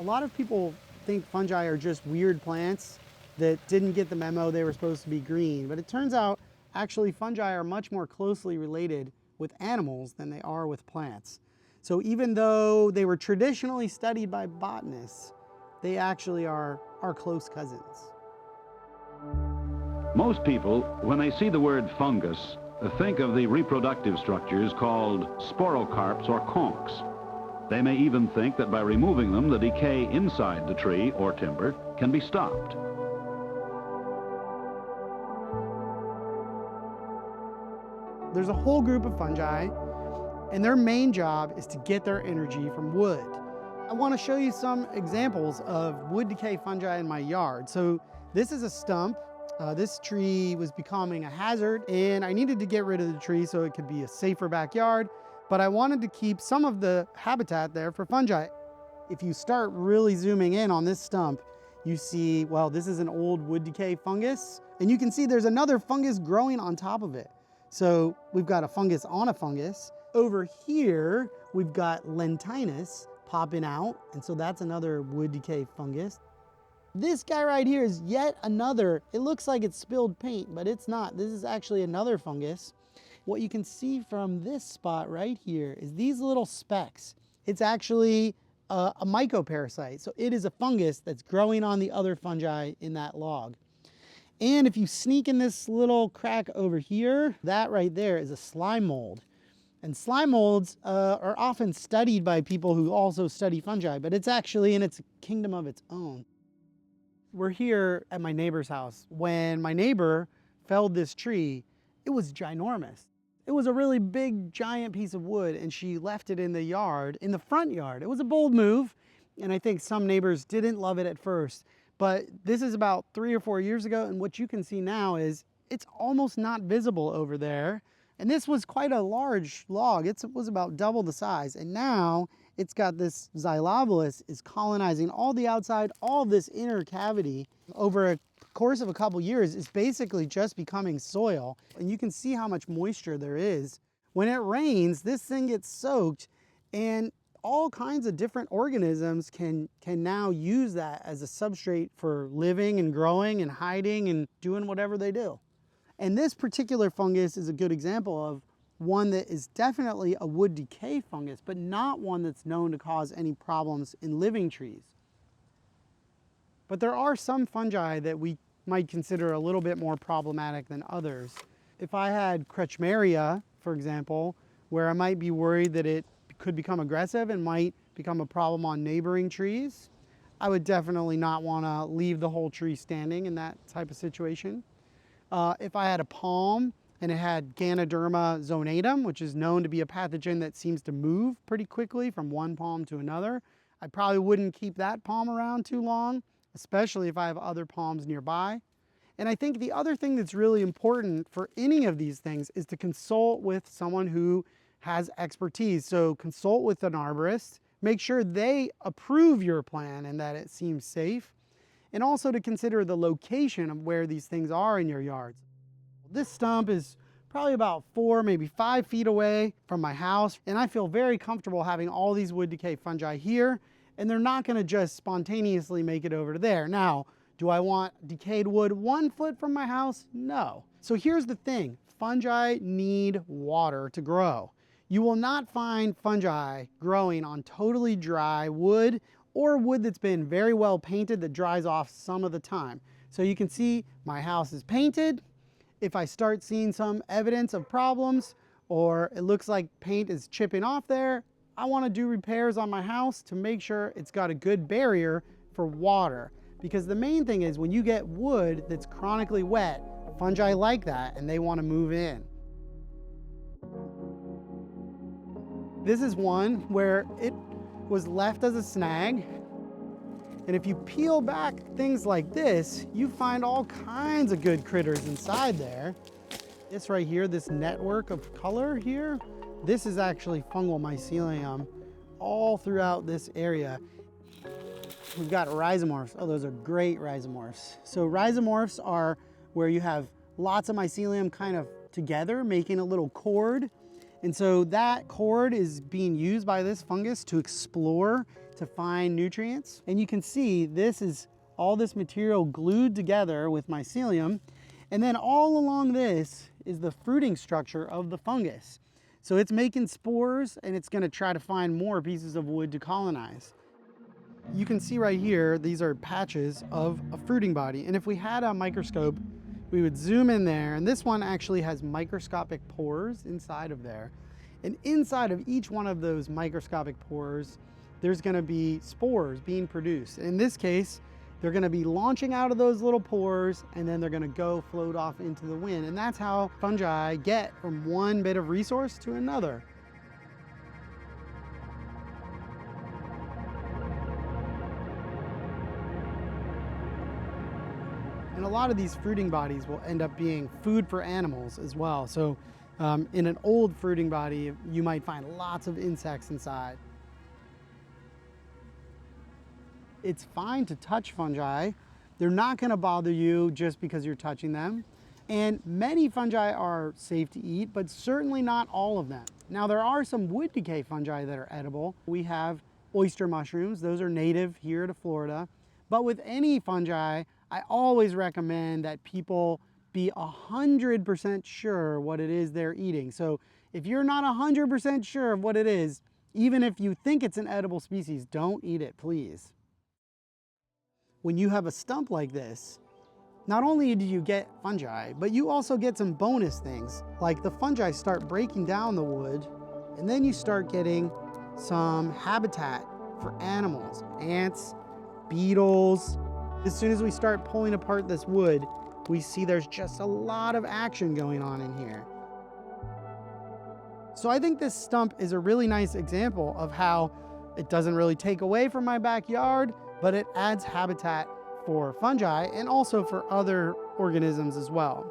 A lot of people think fungi are just weird plants that didn't get the memo they were supposed to be green, but it turns out actually fungi are much more closely related with animals than they are with plants. So even though they were traditionally studied by botanists, they actually are our close cousins. Most people, when they see the word fungus, think of the reproductive structures called sporocarps or conchs. They may even think that by removing them, the decay inside the tree or timber can be stopped. There's a whole group of fungi, and their main job is to get their energy from wood. I want to show you some examples of wood decay fungi in my yard. So this is a stump. This tree was becoming a hazard, and I needed to get rid of the tree so it could be a safer backyard, but I wanted to keep some of the habitat there for fungi. If you start really zooming in on this stump, you see, well, this is an old wood decay fungus, and you can see there's another fungus growing on top of it. So we've got a fungus on a fungus. Over here, we've got lentinus popping out, and so that's another wood decay fungus. This guy right here is yet another, it looks like it's spilled paint, but it's not. This is actually another fungus. What you can see from this spot right here is these little specks. It's actually a mycoparasite. So it is a fungus that's growing on the other fungi in that log. And if you sneak in this little crack over here, that right there is a slime mold. And slime molds are often studied by people who also study fungi, but it's actually in its kingdom of its own. We're here at my neighbor's house. When my neighbor felled this tree, it was ginormous. It was a really big, giant piece of wood, and she left it in the yard, in the front yard. It was a bold move, and I think some neighbors didn't love it at first. But this is about 3 or 4 years ago, and what you can see now is it's almost not visible over there. And this was quite a large log. It was about double the size. And now it's got this xylobolus is colonizing all the outside, all this inner cavity. Over a course of a couple years, it's basically just becoming soil. And you can see how much moisture there is. When it rains, this thing gets soaked, and all kinds of different organisms can now use that as a substrate for living and growing and hiding and doing whatever they do. And this particular fungus is a good example of one that is definitely a wood decay fungus, but not one that's known to cause any problems in living trees. But there are some fungi that we might consider a little bit more problematic than others. If I had Kretschmeria, for example, where I might be worried that it could become aggressive and might become a problem on neighboring trees, I would definitely not want to leave the whole tree standing in that type of situation. If I had a palm and it had Ganoderma zonatum, which is known to be a pathogen that seems to move pretty quickly from one palm to another, I probably wouldn't keep that palm around too long, especially if I have other palms nearby. And I think the other thing that's really important for any of these things is to consult with someone who has expertise. So consult with an arborist, make sure they approve your plan and that it seems safe, and also to consider the location of where these things are in your yards. This stump is probably about 4, maybe 5 feet away from my house, and I feel very comfortable having all these wood decay fungi here, and they're not gonna just spontaneously make it over to there. Now, do I want decayed wood 1 foot from my house? No. So here's the thing, fungi need water to grow. You will not find fungi growing on totally dry wood or wood that's been very well painted that dries off some of the time. So you can see my house is painted. If I start seeing some evidence of problems or it looks like paint is chipping off there, I want to do repairs on my house to make sure it's got a good barrier for water. Because the main thing is when you get wood that's chronically wet, fungi like that and they want to move in. This is one where it was left as a snag. And if you peel back things like this, you find all kinds of good critters inside there. This right here, this network of color here, this is actually fungal mycelium all throughout this area. We've got rhizomorphs. Oh, those are great rhizomorphs. So rhizomorphs are where you have lots of mycelium kind of together, making a little cord. And so that cord is being used by this fungus to explore, to find nutrients. And you can see this is all this material glued together with mycelium. And then all along this is the fruiting structure of the fungus. So it's making spores and it's gonna try to find more pieces of wood to colonize. You can see right here, these are patches of a fruiting body. And if we had a microscope, we would zoom in there, and this one actually has microscopic pores inside of there. And inside of each one of those microscopic pores, there's gonna be spores being produced. In this case, they're gonna be launching out of those little pores, and then they're gonna go float off into the wind. And that's how fungi get from one bit of resource to another. And a lot of these fruiting bodies will end up being food for animals as well. So in an old fruiting body, you might find lots of insects inside. It's fine to touch fungi. They're not gonna bother you just because you're touching them. And many fungi are safe to eat, but certainly not all of them. Now there are some wood decay fungi that are edible. We have oyster mushrooms. Those are native here to Florida. But with any fungi, I always recommend that people be 100% sure what it is they're eating. So if you're not 100% sure of what it is, even if you think it's an edible species, don't eat it, please. When you have a stump like this, not only do you get fungi, but you also get some bonus things, like the fungi start breaking down the wood, and then you start getting some habitat for animals, ants, beetles. As soon as we start pulling apart this wood, we see there's just a lot of action going on in here. So I think this stump is a really nice example of how it doesn't really take away from my backyard, but it adds habitat for fungi and also for other organisms as well.